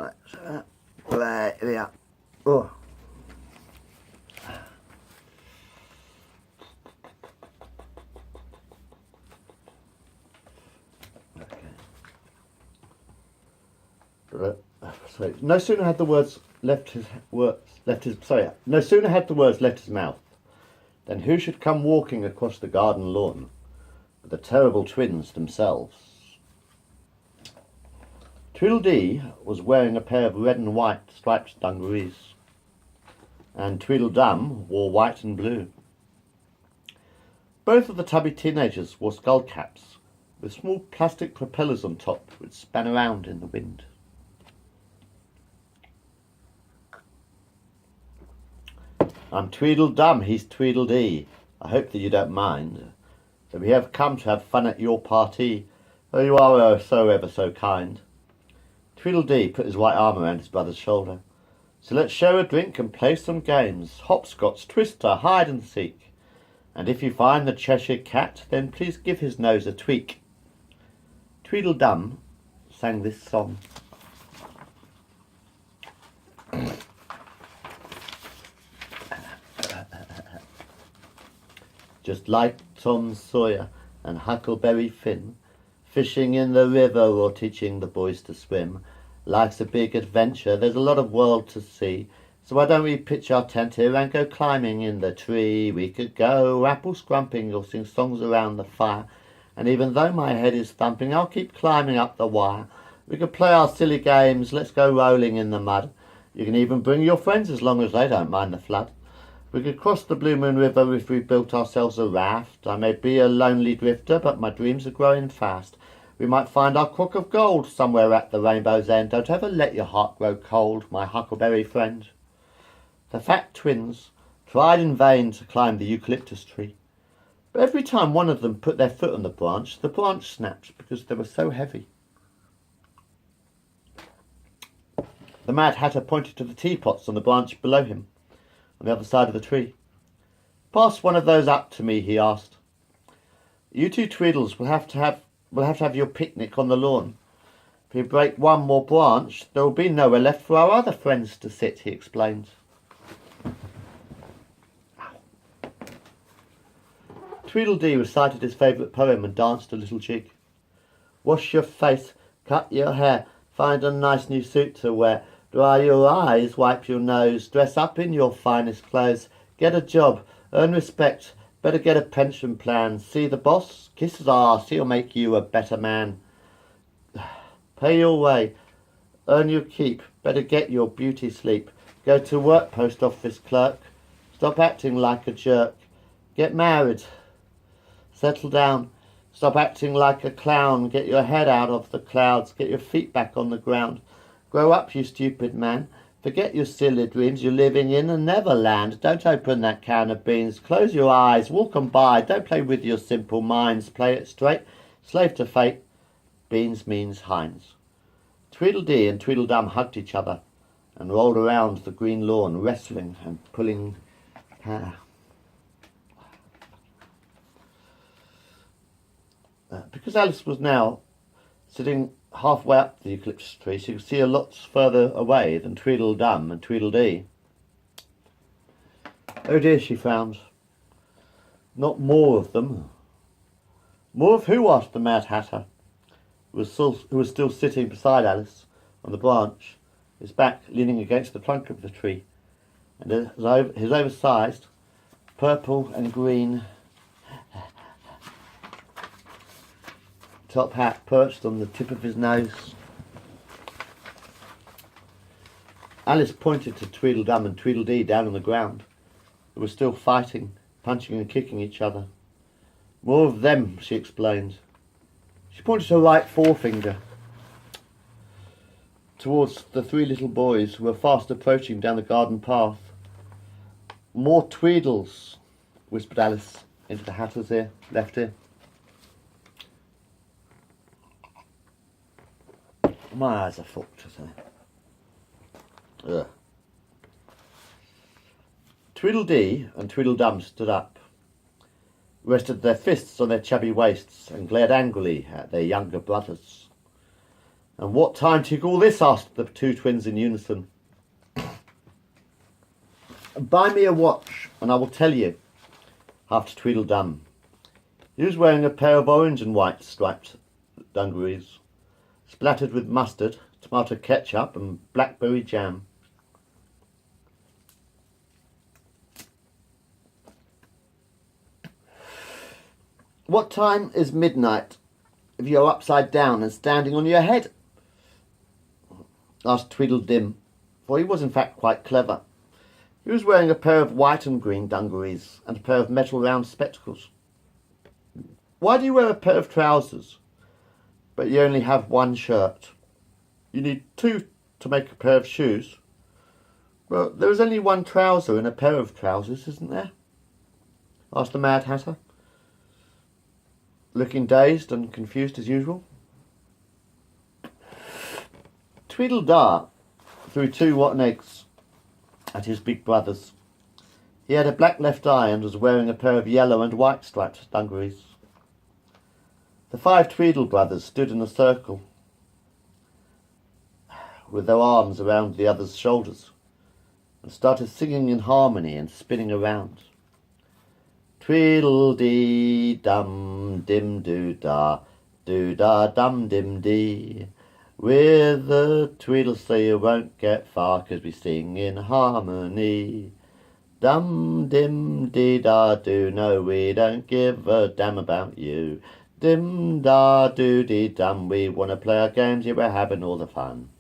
Right, so there we are. Oh. Okay. So no sooner had the words left his mouth than who should come walking across the garden lawn but the terrible twins themselves. Tweedledee was wearing a pair of red and white striped dungarees, and Tweedledum wore white and blue. Both of the tubby teenagers wore skull caps with small plastic propellers on top which span around in the wind. I'm Tweedledum, he's Tweedledee. I hope that you don't mind. So we have come to have fun at your party. Oh, you are so ever so kind. Tweedledee put his right arm around his brother's shoulder. So let's share a drink and play some games. Hopscotch, twister, hide and seek. And if you find the Cheshire Cat, then please give his nose a tweak. Tweedledum sang this song. Just like Tom Sawyer and Huckleberry Finn, fishing in the river or teaching the boys to swim. Life's a big adventure, there's a lot of world to see. So why don't we pitch our tent here and go climbing in the tree? We could go apple scrumping or sing songs around the fire. And even though my head is thumping, I'll keep climbing up the wire. We could play our silly games, let's go rolling in the mud. You can even bring your friends as long as they don't mind the flood. We could cross the Blue Moon River if we built ourselves a raft. I may be a lonely drifter, but my dreams are growing fast. We might find our crock of gold somewhere at the rainbow's end. Don't ever let your heart grow cold, my huckleberry friend. The fat twins tried in vain to climb the eucalyptus tree. But every time one of them put their foot on the branch snapped because they were so heavy. The Mad Hatter pointed to the teapots on the branch below him, on the other side of the tree. Pass one of those up to me, he asked. You two Tweedles will have to have your picnic on the lawn. If you break one more branch, there will be nowhere left for our other friends to sit, he explained. Tweedledee recited his favourite poem and danced a little jig. Wash your face, cut your hair, find a nice new suit to wear. Dry your eyes, wipe your nose, dress up in your finest clothes. Get a job, earn respect, better get a pension plan. See the boss, kiss his arse, he'll make you a better man. Pay your way, earn your keep, better get your beauty sleep. Go to work, post office clerk, stop acting like a jerk. Get married, settle down, stop acting like a clown. Get your head out of the clouds, get your feet back on the ground. Grow up, you stupid man. Forget your silly dreams. You're living in a neverland. Don't open that can of beans. Close your eyes. Walk on by. Don't play with your simple minds. Play it straight. Slave to fate. Beans means Heinz. Tweedledee and Tweedledum hugged each other and rolled around the green lawn, wrestling and pulling hair. Because Alice was now sitting halfway up the eucalyptus tree, she could see a lot further away than Tweedledum and Tweedledee. Oh dear, she frowned. Not more of them. More of who? Asked the Mad Hatter, who was still sitting beside Alice on the branch, his back leaning against the trunk of the tree, and his oversized purple and green top hat perched on the tip of his nose. Alice pointed to Tweedledum and Tweedledee down on the ground, who were still fighting, punching and kicking each other. More of them, she explained. She pointed her right forefinger towards the three little boys who were fast approaching down the garden path. More Tweedles, whispered Alice into the Hatter's left ear. My eyes are fucked, I say. Ugh. Tweedledee and Tweedledum stood up, rested their fists on their chubby waists, and glared angrily at their younger brothers. And what time to call this? Asked the two twins in unison. Buy me a watch and I will tell you, after Tweedledum. He was wearing a pair of orange and white striped dungarees, splattered with mustard, tomato ketchup and blackberry jam. What time is midnight if you're upside down and standing on your head? Asked Tweedledum, for he was in fact quite clever. He was wearing a pair of white and green dungarees and a pair of metal round spectacles. Why do you wear a pair of trousers, but you only have one shirt? You need two to make a pair of shoes. Well, there is only one trouser in a pair of trousers, isn't there? Asked the Mad Hatter, looking dazed and confused as usual. Tweedledum threw 2 rotten eggs at his big brothers. He had a black left eye and was wearing a pair of yellow and white striped dungarees. The 5 Tweedle brothers stood in a circle with their arms around the other's shoulders and started singing in harmony and spinning around. Tweedle-dee-dum, dim-doo-dah, doo-dah, dum-dim-dee. With the tweedle so you won't get far, 'cause we sing in harmony. Dum-dim-dee-dah-doo, no, we don't give a damn about you. Dim-dah-doo-dee-dum, we want to play our games, yeah, we're having all the fun.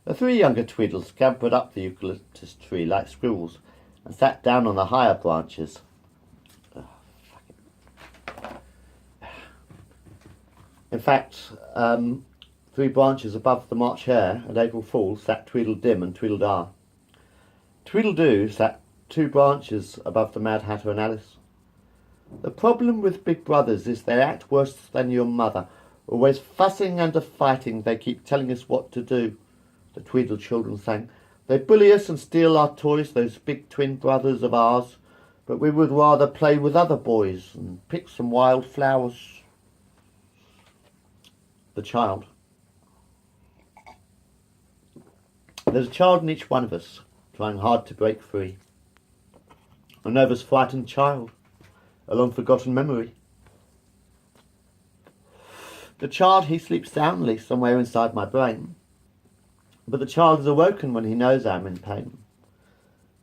The 3 younger Tweedles scampered up the eucalyptus tree like squirrels and sat down on the higher branches. In fact, 3 branches above the March Hare and April Fool sat Tweedledum and Tweedledum. Tweedledoo sat 2 branches above the Mad Hatter and Alice. The problem with big brothers is they act worse than your mother, always fussing and fighting. They keep telling us what to do, the Tweedle children sang. They bully us and steal our toys, those big twin brothers of ours, but we would rather play with other boys and pick some wild flowers. The child. There's a child in each one of us, trying hard to break free. A nervous, frightened child, a long-forgotten memory. The child, he sleeps soundly somewhere inside my brain, but the child is awoken when he knows I'm in pain.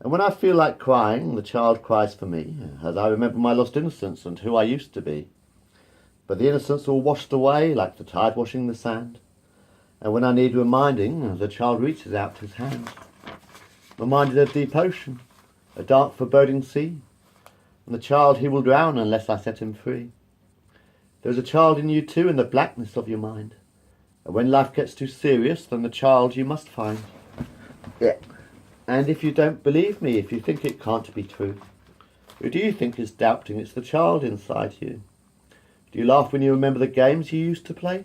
And when I feel like crying, the child cries for me, as I remember my lost innocence and who I used to be. But the innocence all washed away like the tide washing the sand. And when I need reminding, the child reaches out his hand. Reminded of deep ocean, a dark foreboding sea. And the child, he will drown unless I set him free. There's a child in you too, in the blackness of your mind. And when life gets too serious, then the child you must find. Yeah. And if you don't believe me, if you think it can't be true, who do you think is doubting it's the child inside you? Do you laugh when you remember the games you used to play?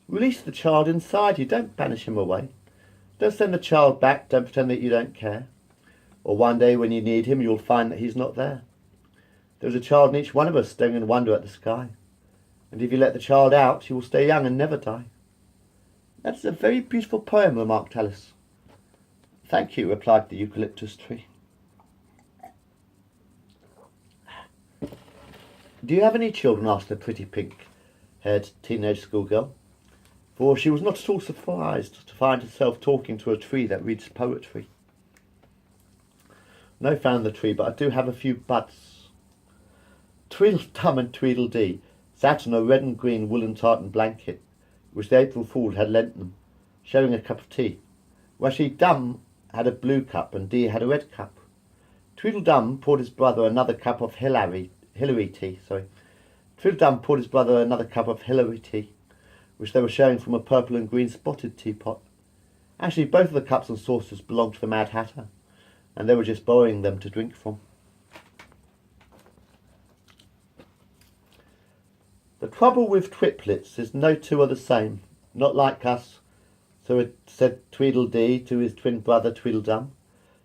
Release the child inside you, don't banish him away. Don't send the child back, don't pretend that you don't care. Or one day when you need him, you'll find that he's not there. There's a child in each one of us staring in wonder at the sky. And if you let the child out, he will stay young and never die. That's a very beautiful poem, remarked Alice. Thank you, replied the eucalyptus tree. Do you have any children? Asked the pretty pink-haired teenage schoolgirl. For she was not at all surprised to find herself talking to a tree that reads poetry. No, found the tree, but I do have a few buds. Tweedledum and Tweedledee sat on a red and green woolen tartan blanket, which the April Fool had lent them, sharing a cup of tea. Dum had a blue cup and Dee had a red cup. Tweedledum poured his brother another cup of Hillary tea. Tweedledum poured his brother another cup of Hillary tea, which they were sharing from a purple and green spotted teapot. Actually, both of the cups and saucers belonged to the Mad Hatter, and they were just borrowing them to drink from. The trouble with triplets is no 2 are the same, not like us, so it said Tweedledee to his twin brother Tweedledum.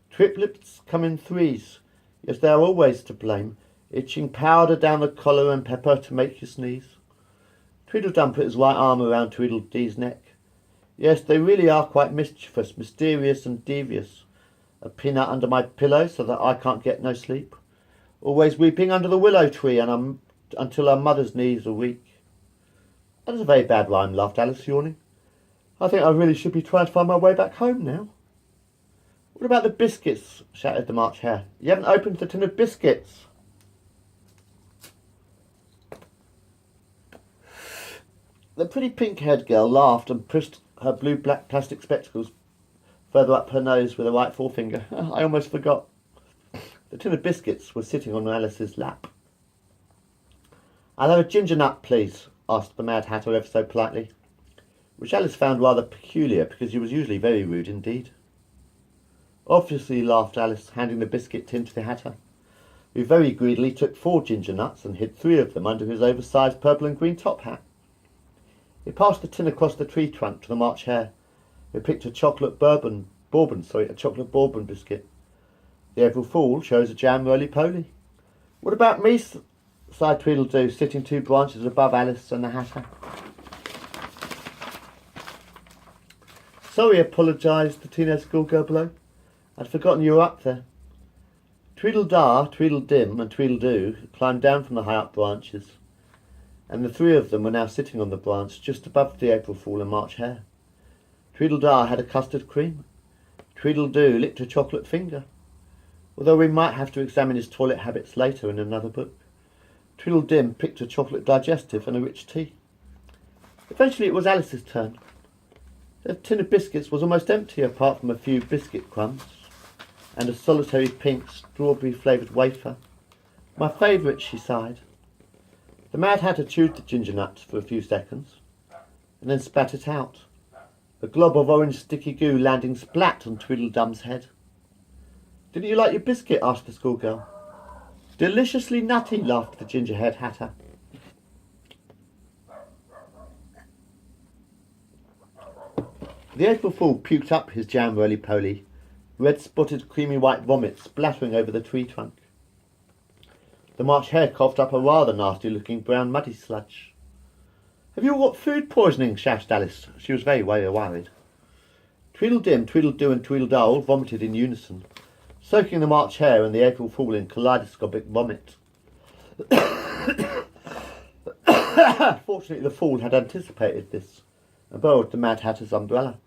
Triplets come in 3s, yes, they are always to blame, itching powder down the collar and pepper to make you sneeze. Tweedledum put his right arm around Tweedledee's neck Yes, they really are quite mischievous, mysterious and devious. A peanut under my pillow so that I can't get no sleep. Always weeping under the willow tree until her mother's knees are weak. That is a very bad rhyme, laughed Alice, yawning. I think I really should be trying to find my way back home now. What about the biscuits? Shouted the March Hare. You haven't opened the tin of biscuits. The pretty pink-haired girl laughed and pushed her blue-black plastic spectacles further up her nose with a right forefinger. I almost forgot. The tin of biscuits was sitting on Alice's lap. I'll have a ginger nut, please, asked the Mad Hatter ever so politely, which Alice found rather peculiar because he was usually very rude indeed. Obviously, laughed Alice, handing the biscuit tin to the Hatter, who very greedily took 4 ginger nuts and hid 3 of them under his oversized purple and green top hat. He passed the tin across the tree trunk to the March Hare, who picked a chocolate bourbon biscuit. The April Fool chose a jam roly-poly. What about me? Sighed Tweedledee, sitting 2 branches above Alice and the Hatter. Sorry, apologised the teenage schoolgirl below. I'd forgotten you were up there. Tweedledar, Tweedledim and Tweedledoo climbed down from the high-up branches, and the 3 of them were now sitting on the branch just above the April Fool and March Hare. Tweedledar had a custard cream. Tweedledoo licked a chocolate finger, although we might have to examine his toilet habits later in another book. Tweedledim picked a chocolate digestive and a rich tea. Eventually it was Alice's turn. The tin of biscuits was almost empty apart from a few biscuit crumbs and a solitary pink strawberry-flavoured wafer. My favourite, she sighed. The Mad Hatter chewed the ginger nut for a few seconds and then spat it out, a glob of orange sticky goo landing splat on Tweedledum's head. Didn't you like your biscuit? Asked the schoolgirl. Deliciously nutty, laughed the ginger-haired Hatter. The April Fool puked up his jam roly-poly, red-spotted creamy white vomit splattering over the tree trunk. The March Hare coughed up a rather nasty-looking brown muddy sludge. Have you all got food poisoning? Shouted Alice. She was very worried. Tweedledim, Tweedledoo and Tweedledee all vomited in unison, soaking the March Hare and the April Fool in kaleidoscopic vomit. Fortunately, the Fool had anticipated this and borrowed the Mad Hatter's umbrella.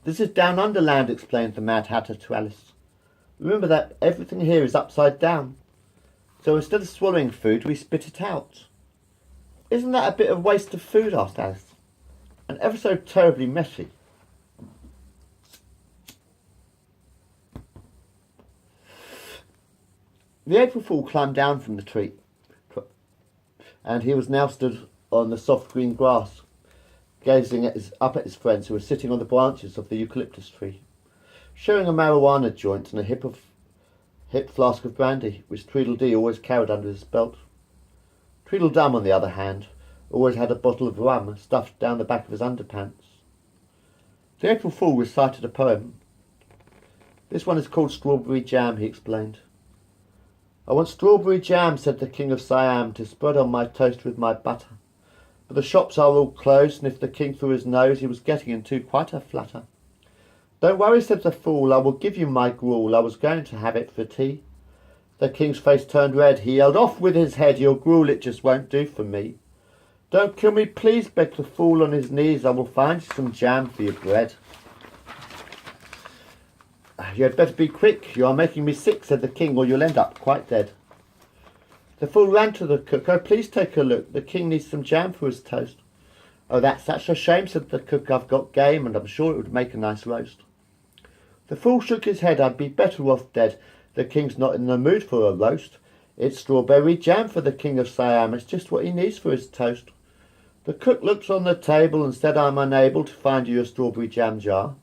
This is down under land, explained the Mad Hatter to Alice. Remember that everything here is upside down. So instead of swallowing food, we spit it out. Isn't that a bit of waste of food? Asked Alice. And ever so terribly messy. The April Fool climbed down from the tree, and he was now stood on the soft green grass, gazing up at his friends who were sitting on the branches of the eucalyptus tree, sharing a marijuana joint and a hip flask of brandy, which Tweedledee always carried under his belt. Tweedledum, on the other hand, always had a bottle of rum stuffed down the back of his underpants. The April Fool recited a poem. This one is called Strawberry Jam, he explained. I want strawberry jam, said the King of Siam, to spread on my toast with my butter. But the shops are all closed, and if the King threw his nose, he was getting into quite a flutter. Don't worry, said the Fool, I will give you my gruel. I was going to have it for tea. The King's face turned red. He yelled, off with his head, your gruel, it just won't do for me. Don't kill me, please, begged the Fool on his knees. I will find you some jam for your bread. You had better be quick. You are making me sick, said the King, or you'll end up quite dead. The Fool ran to the cook. Oh, please take a look. The King needs some jam for his toast. Oh, that's such a shame, said the cook. I've got game, and I'm sure it would make a nice roast. The Fool shook his head. I'd be better off dead. The King's not in the mood for a roast. It's strawberry jam for the King of Siam. It's just what he needs for his toast. The cook looked on the table and said, I'm unable to find you a strawberry jam jar.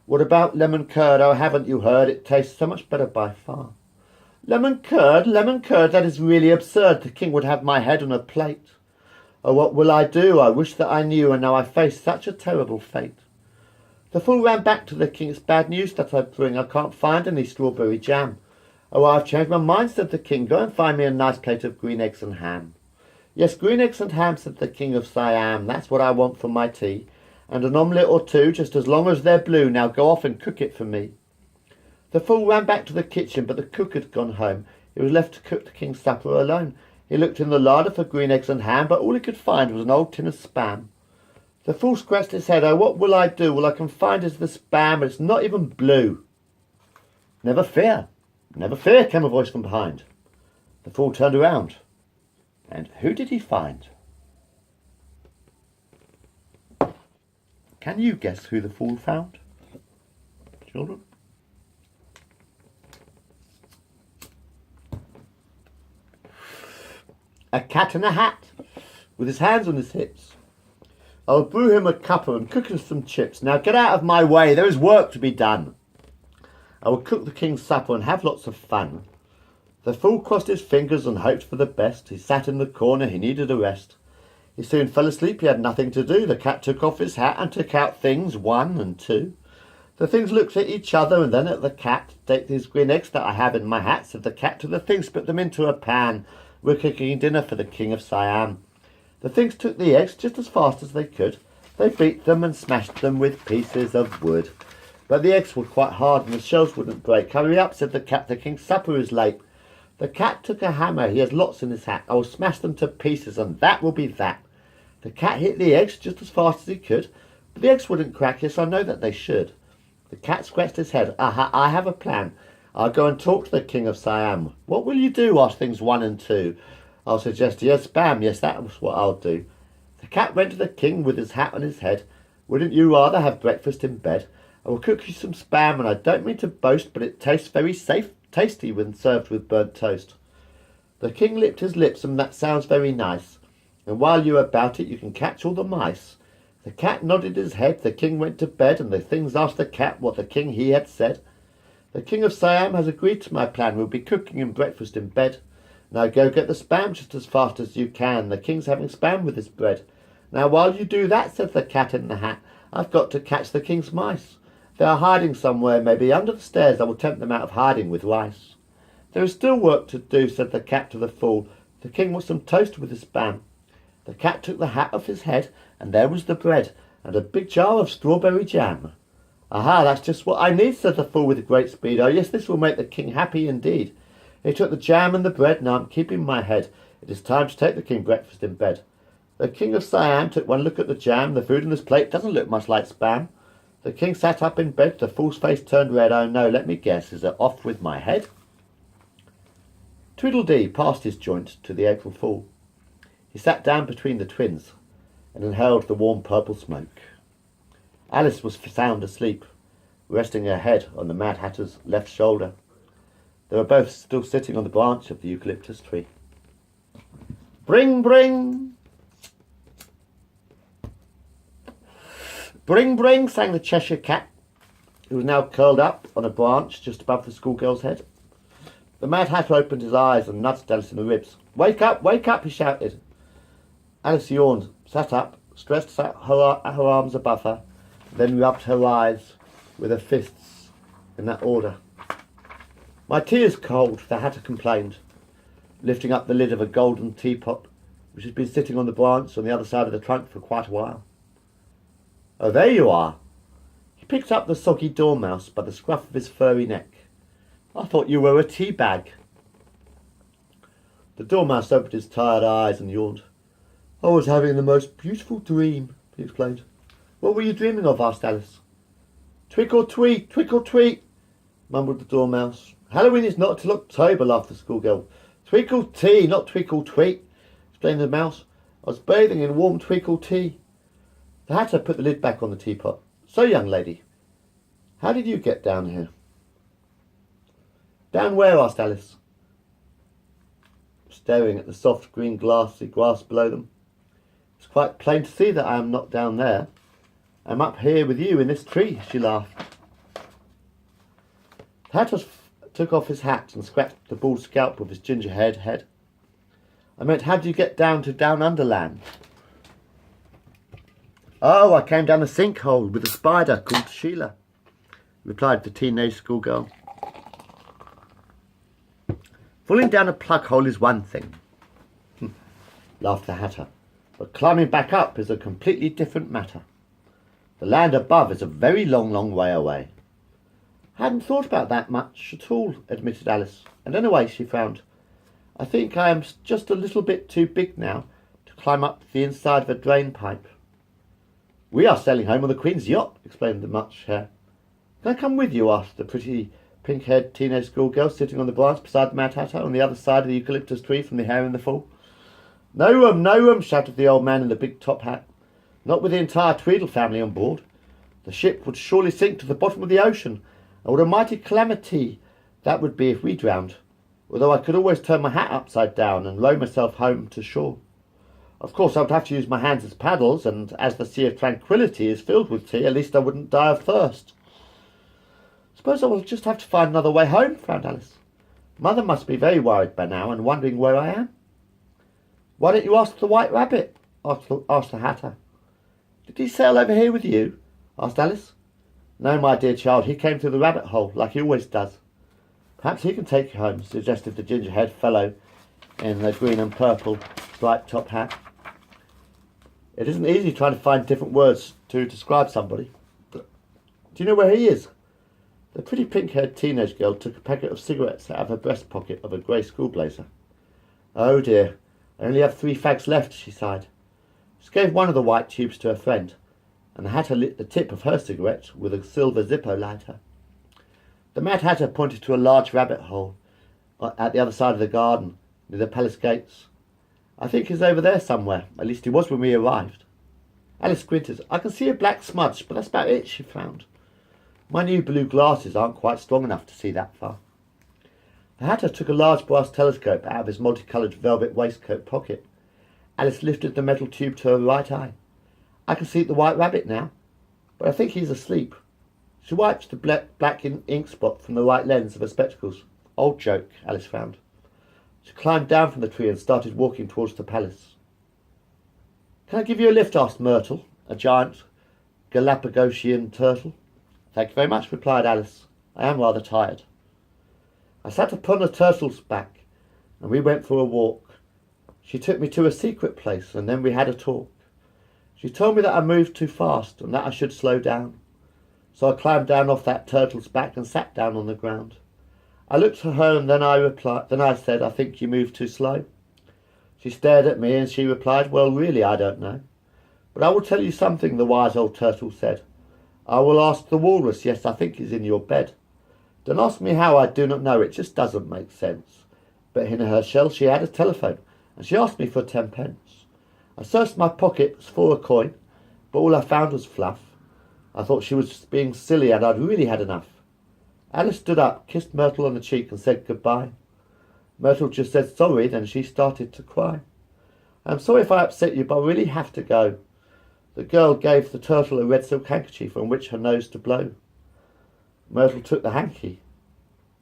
What about lemon curd? Oh, haven't you heard? It tastes so much better by far. Lemon curd, that is really absurd. The King would have my head on a plate. Oh, what will I do? I wish that I knew, and now I face such a terrible fate. The Fool ran back to the King. It's bad news that I bring. I can't find any strawberry jam. Oh, I've changed my mind, said the King. Go and find me a nice plate of green eggs and ham. Yes, green eggs and ham, said the King of Siam. That's what I want for my tea. and an omelette or two, just as long as they're blue. Now go off and cook it for me." The fool ran back to the kitchen, but the cook had gone home. He was left to cook the king's supper alone. He looked in the larder for green eggs and ham, but all he could find was an old tin of spam. The fool scratched his head. "Oh, what will I do? All I can find is the spam, and it's not even blue." "Never fear, never fear," came a voice from behind. The fool turned around, and who did he find? Can you guess who the fool found, children? A cat in a hat, with his hands on his hips. "I'll brew him a cuppa and cook him some chips. Now get out of my way, there is work to be done. I will cook the king's supper and have lots of fun." The fool crossed his fingers and hoped for the best. He sat in the corner, he needed a rest. He soon fell asleep, he had nothing to do. The cat took off his hat and took out things 1 and 2. The things looked at each other and then at the cat. "Take these green eggs that I have in my hat," said the cat to the things, "put them into a pan. We're cooking dinner for the king of Siam." The things took the eggs just as fast as they could. They beat them and smashed them with pieces of wood. But the eggs were quite hard and the shells wouldn't break. "Hurry up," said the cat, "the king's supper is late." The cat took a hammer, he has lots in his hat. "I will smash them to pieces and that will be that." The cat hit the eggs just as fast as he could, but the eggs wouldn't crack. "Yes, I know that they should." The cat scratched his head. "Aha, I have a plan. I'll go and talk to the king of Siam." "What will you do?" asked things 1 and 2. "I'll suggest yes, spam. Yes, that's what I'll do." The cat went to the king with his hat on his head. "Wouldn't you rather have breakfast in bed? I will cook you some spam, and I don't mean to boast, but it tastes very tasty when served with burnt toast." The king licked his lips, and "That sounds very nice. And while you're about it, you can catch all the mice." The cat nodded his head. The king went to bed, and the things asked the cat what the king he had said. "The king of Siam has agreed to my plan. We'll be cooking him breakfast in bed. Now go get the spam just as fast as you can. The king's having spam with his bread." "Now while you do that," said the cat in the hat, "I've got to catch the king's mice. They are hiding somewhere, maybe under the stairs. I will tempt them out of hiding with rice." "There is still work to do," said the cat to the fool. "The king wants some toast with his spam." The cat took the hat off his head, and there was the bread, and a big jar of strawberry jam. "Aha, that's just what I need," said the fool with great speed. "Oh yes, this will make the king happy indeed." He took the jam and the bread. "Now I'm keeping my head. It is time to take the king breakfast in bed." The king of Siam took one look at the jam. The food on his plate doesn't look much like spam. The king sat up in bed. The fool's face turned red. "Oh no, let me guess. Is it off with my head?" Tweedledee passed his joint to the April Fool. He sat down between the twins and inhaled the warm purple smoke. Alice was sound asleep, resting her head on the Mad Hatter's left shoulder. They were both still sitting on the branch of the eucalyptus tree. "Bring, bring! Bring, bring!" sang the Cheshire Cat, who was now curled up on a branch just above the schoolgirl's head. The Mad Hatter opened his eyes and nudged Alice in the ribs. Wake up, he shouted. Alice yawned, sat up, stretched out her arms above her, then rubbed her eyes with her fists in that order. "My tea is cold," the Hatter complained, lifting up the lid of a golden teapot which had been sitting on the branch on the other side of the trunk for quite a while. "Oh, there you are." He picked up the soggy dormouse by the scruff of his furry neck. "I thought you were a tea bag." The dormouse opened his tired eyes and yawned. "I was having the most beautiful dream," he explained. "What were you dreaming of?" asked Alice. Twinkle, tweet," mumbled the dormouse. "Halloween is not till October," laughed the schoolgirl. "Twinkle tea, not twinkle tweet," explained the mouse. "I was bathing in warm twinkle tea." The Hatter put the lid back on the teapot. "So, young lady, how did you get down here?" "Down where?" asked Alice, staring at the soft green glassy grass below them. "It's quite plain to see that I am not down there. I'm up here with you in this tree," she laughed. The Hatter took off his hat and scratched the bald scalp with his ginger-haired head. "I meant, how did you get down to Down Underland?" "Oh, I came down a sinkhole with a spider called Sheila," replied the teenage schoolgirl. "Falling down a plug hole is one thing," laughed the Hatter, "but climbing back up is a completely different matter." The land above is a very long, long way away. I hadn't thought about that much at all, admitted Alice. And anyway, she frowned, I think I am just a little bit too big now to climb up the inside of a drain pipe. We are sailing home on the Queen's yacht, explained the March Hare. Can I come with you? Asked the pretty pink-haired teenage schoolgirl sitting on the branch beside the Mad Hatter on the other side of the eucalyptus tree from the Hare in the Fall. No room, no room, shouted the old man in the big top hat. Not with the entire Tweedle family on board. The ship would surely sink to the bottom of the ocean, and what a mighty calamity that would be if we drowned, although I could always turn my hat upside down and row myself home to shore. Of course I would have to use my hands as paddles, and as the Sea of Tranquility is filled with tea, at least I wouldn't die of thirst. Suppose I will just have to find another way home, frowned Alice. Mother must be very worried by now and wondering where I am. Why don't you ask the White Rabbit? Asked the Hatter. Did he sail over here with you? Asked Alice. No, my dear child, he came through the rabbit hole, like he always does. Perhaps he can take you home, suggested the ginger-haired fellow in the green and purple striped top hat. It isn't easy trying to find different words to describe somebody. Do you know where he is? The pretty pink-haired teenage girl took a packet of cigarettes out of her breast pocket of a grey school blazer. Oh dear, I only have 3 fags left, she sighed. She gave one of the white tubes to her friend, and the Hatter lit the tip of her cigarette with a silver Zippo lighter. The Mad Hatter pointed to a large rabbit hole at the other side of the garden, near the palace gates. I think he's over there somewhere, at least he was when we arrived. Alice squinted. I can see a black smudge, but that's about it, she frowned. My new blue glasses aren't quite strong enough to see that far. The Hatter took a large brass telescope out of his multicoloured velvet waistcoat pocket. Alice lifted the metal tube to her right eye. I can see the White Rabbit now, but I think he's asleep. She wiped the black ink spot from the right lens of her spectacles. Old joke, Alice frowned. She climbed down from the tree and started walking towards the palace. Can I give you a lift? Asked Myrtle, a giant Galapagosian turtle. Thank you very much, replied Alice. I am rather tired. I sat upon a turtle's back, and we went for a walk. She took me to a secret place, and then we had a talk. She told me that I moved too fast, and that I should slow down. So I climbed down off that turtle's back and sat down on the ground. I looked at her, and then I said, I think you move too slow. She stared at me, and she replied, well, really, I don't know. But I will tell you something, the wise old turtle said. I will ask the walrus, yes, I think he's in your bed. Don't ask me how, I do not know, it just doesn't make sense. But in her shell she had a telephone, and she asked me for 10 pence. I searched my pockets for a coin, but all I found was fluff. I thought she was being silly, and I'd really had enough. Alice stood up, kissed Myrtle on the cheek, and said goodbye. Myrtle just said sorry, then she started to cry. I'm sorry if I upset you, but I really have to go. The girl gave the turtle a red silk handkerchief on which her nose to blow. Myrtle took the hanky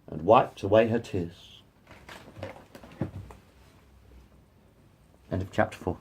and wiped away her tears. End of chapter 4.